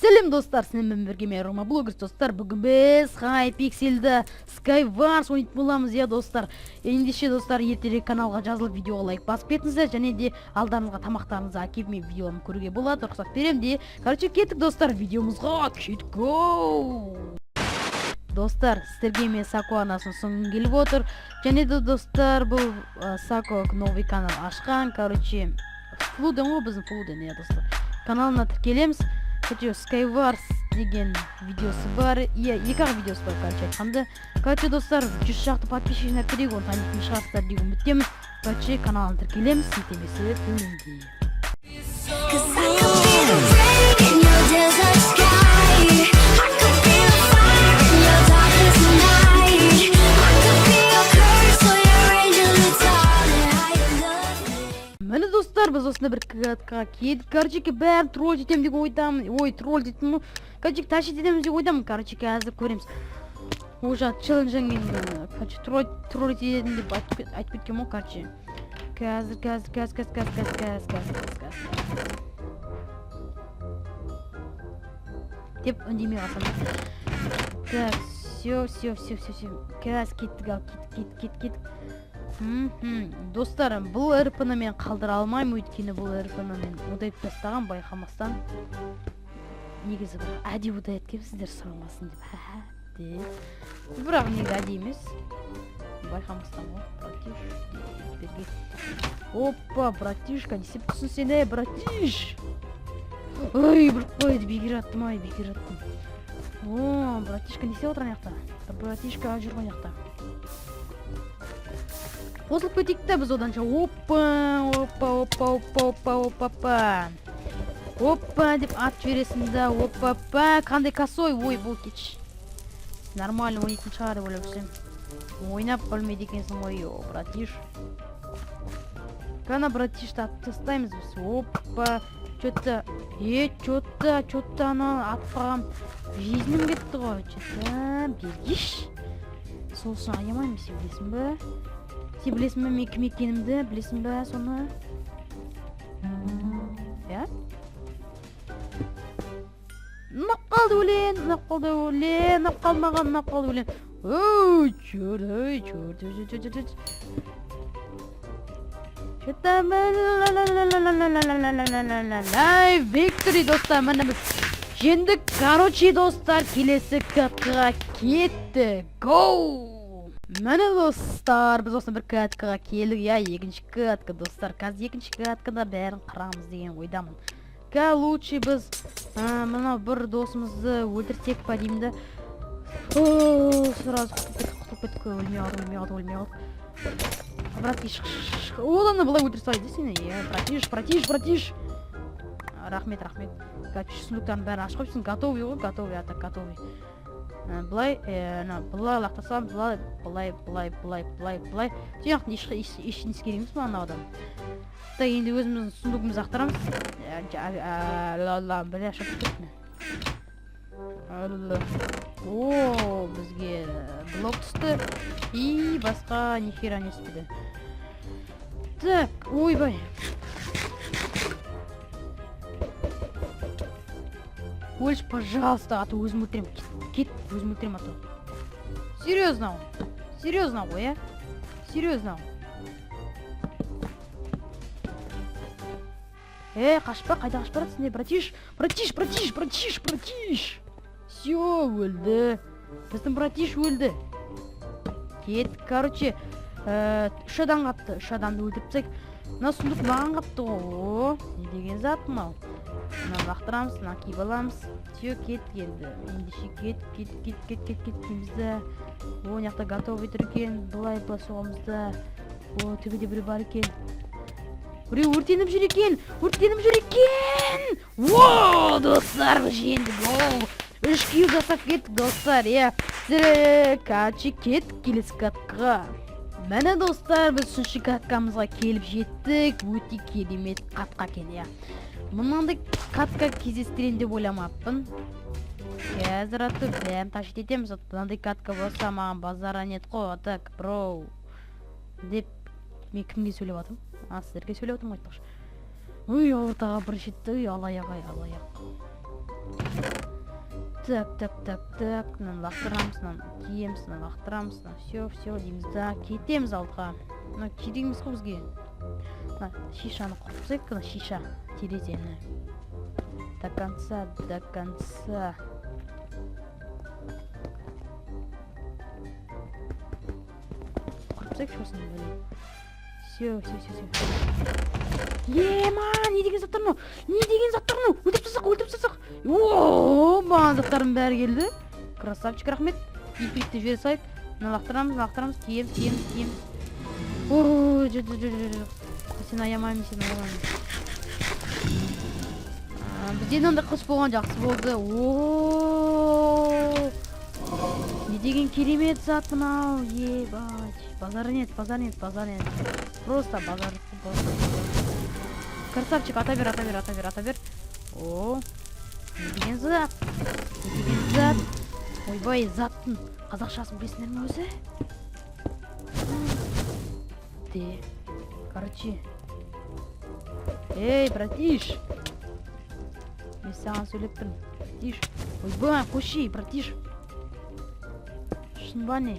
Сәлем достар, сенімен бірге мен Рома Блогерс достар. Бүгін біз Hypixel'ді Skywars ойнайтын боламыз, иә достар. Ендеше достар, ертерек каналға жазылып видеоға лайк басып кетіңіздер, және де алдарыңызға тамақтарыңызды әкеліп мен видеоны көруге болады, рұқсат берем де. Короче, кеттік достар, видеомызға кеттік. Достар, сіздерге мен Сако анасын соңын келіп отыр. Және де достар, бұл Сако новый канал ашқан. Короче, Флуден ғой, біздің Флуден, иә достар. Каналына тіркелеміз. Короче, Skywars деген видеосы бар. Екі-ақ видеосы бар, короче, айтқанды. Короче, достар, 100 шақты подписчиктер керек, оны танитын шығарсыздар деген үміттемін. Короче, каналын тіркелеміз, сілтемесі төменде. Мені достар, біз осында бір катқа келдік. Короче, бәрін тролл жетем деп ойдамын. Ой, тролл жетем. Короче, тащи етеміз деп ойдамын. Короче, қазір көреміз. Уже челленджен енді. Короче, тролл етем деп айтып кеткем ғой, короче. Қазір. Деп үндемей қалсам. Так, все. Қазір кеттік. Достарым, бұл РП-ны мен қалдыра алмаймын, өйткені бұл РП-ны мен удайып тастаған байқамастан. Негізі бір әдей удайып кеп сіздер сұрамасын деп. Бірақ неге әдей емес. Байқамастан ғой, братиш. Опа, братишка, не сеп тұрсын сен, братиш. Ой, бір қойды, бекер аттым. О, братишка, не сеп отырған яқта? Братишка жүрген яқта. Қосылып кетейікті біз оданша. Опа деп ат жібересің да. Опа, қандай косой. Ой, бұл кетші. Нормально ойнайтын шығар деп ойлап жүрсем. Ойнап білмейді екенсің ғой, братиш. Қана братишті атып тастаймыз біз. Опа, чөтті ана атып қалғам. Жизнім кетті ғой. Бергеш. Сол үшін аямаймын, сен білесің бі? Сен білесің бі, мен кім екенімді, білесің бі соны? Я? Нақ қалды өлен. Ой, чөрт. Виктори, достар, мәні біз жендік. Короче, достар, келесі катқыға кетті. Гоу! Мәні достар, біз осыны бір каткаға келдік, екінші катка достар. Қазір екінші каткада бәрін қырамыз деген ойдамын. Лучше біз мұна бір досымызды өлтірсек па деймді. Сразу құтылып кеткі, өлмей қалды. Братиш, оланы бұлай өлтір салайды сені. Братиш. Рахмет. Сундықтарын бәрін ашып қойыпсың. Готовый ғой, готовый. Бұлай лақтасам, бұлай. Түйяқтың ешін ескереміз ма анаудан. Так, енді өзіміздің сундығымыз ақтарамыз. Біля шапып кетті. О, бізге блок түсті. И басқа нихера не түспеді. Так, ойбай. Өлш, пожалуйста, аты өзім өлтірем. Кет, өзім өлтірем аты. Серьезно ғой, ә? Серьезно. Қашпа, қайда қашып баратсың, не? Братиш. Все, өлді. Біздің братиш өлді. Кет, короче, 3 адам қапты. 3 адамды өлтіріпсек. Мына сұндық маған қапты ғой. Не деген зат мынау? Мына лақтырамыз, мына киіп аламыз. Все, кет келді. Ендеше кет деймізді. О, няқта готовый тұр екен. Бұлай соғамызды. О, төбеде біреу бар екен. Біреу өртеніп жүр екен. О, достар, жеңдік. 3 килл жасап кеттік, достар. Короче, кеттік келесі катқа. Мәні достар, біз 3-ші каткамызға келіп жеттік. Өте керемет қатқа кен, Мұнаңды катқа кездестірен деп ойламаппын. Қазір аты бәрін ташит етеміз. Мұнаңды катқа болса маған базара нет қой. Так, бро. Деп, мен кімге сөйлеп атым? Сіздерге сөйлеп атым айтпақшы. Ой, ортаға бір жетті. Алаяқ. Так, мынаны лақтырамыз, мынаны киеміз, мынаны лақтырамыз, все дейміз да, кетеміз алдыға. Мына керек емес қой бізге. Мына шишаны құрып тастайық, мына шиша терезені. До конца. Құрып тастайықшы осыны бөлек. Все. Ема, не деген заттар мынау? Өлтіріп тастасақ. Ооо, заттардың бәрі келді. Красавчик, рахмет. Ифритті жібере салайық. Мына лақтырамыз, киеміз. Ооо, сен аямаймын. Бізден онда қыс болған жақсы болды. Ооо, не деген керемет зат мынау. Ебать. Базар нет. Просто базар. Красавчик, ата бер. О, не деген зат. Ойбай, заттың қазақшасын білесіңдер ме өзі? Короче. Эй, братиш. Мен саған сөйлеп тұрмын. Братиш. Ойбай, қойшы, братиш. Шын ба не?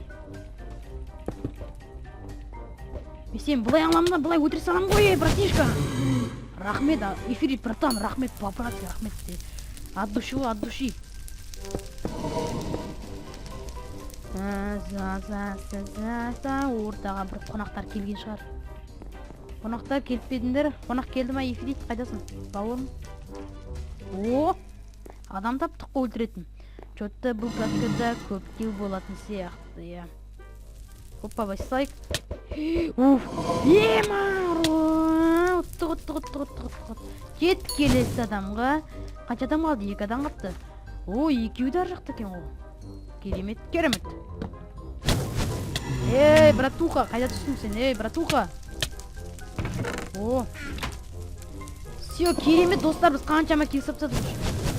Мен сен бұлай аламын, бұлай өтіре салам ғой, братишка. Рахмет, эфирит, братан, рахмет, по-братски, рахмет. От души. Ортаға бір қонақтар келген шығар. Қонақтар келіп бедіңдер. Қонақ келді ма, эфирит, қайдасың? Бауырым. О, адам таптық қой өлтіретін. Чотты бұл каскада көп кел болатын сияқты, я. Опа, бассайық. Уф, ұттық. Кет келесі адамға. Қанша адам қалды? 2 адам қапты. О, екеуі дар жақты екен ол. Керемет. Эй, братуха, қайда түстің сен? Эй, братуха. О. Все, керемет достар, біз қаншама кил сапсадық.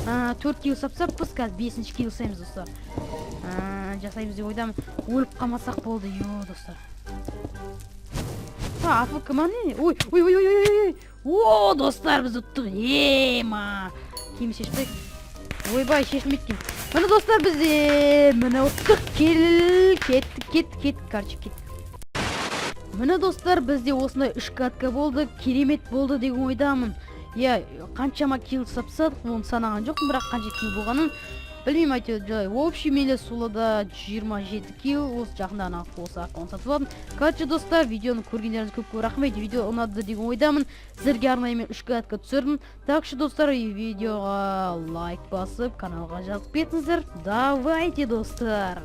4 кил сапсаппыз, қазір 5-ші кил саймыз достар. Жасаймыз деп ойдамын. Өліп қалмасақ болды, достар. АФК ма не? Ой. О, достар, біз ұттық. Ема. Киім шешпек. Ойбай, шешілмейткен. Мына достар, біз мына ұттық. Кет. Мына достар, бізде осындай 3 катка болды. Керемет болды деген ойдамын. Қаншама кил сапсадық, оны санаған жоқпын, бірақ қанша кил болғанын білмеймін, әйтеуір. В общем, менде солада 27 кил, осы жақында осы аккаунт сатып алдым. Короче, достар, видеоны көргендеріңіз көп рахмет. Видео ұнады деген ойдамын. Сіздерге арнайы мен 3 катка түсірдім. Так что, достар, видеоға лайк басып, каналға жазып кетіңіздер. Давайте, достар.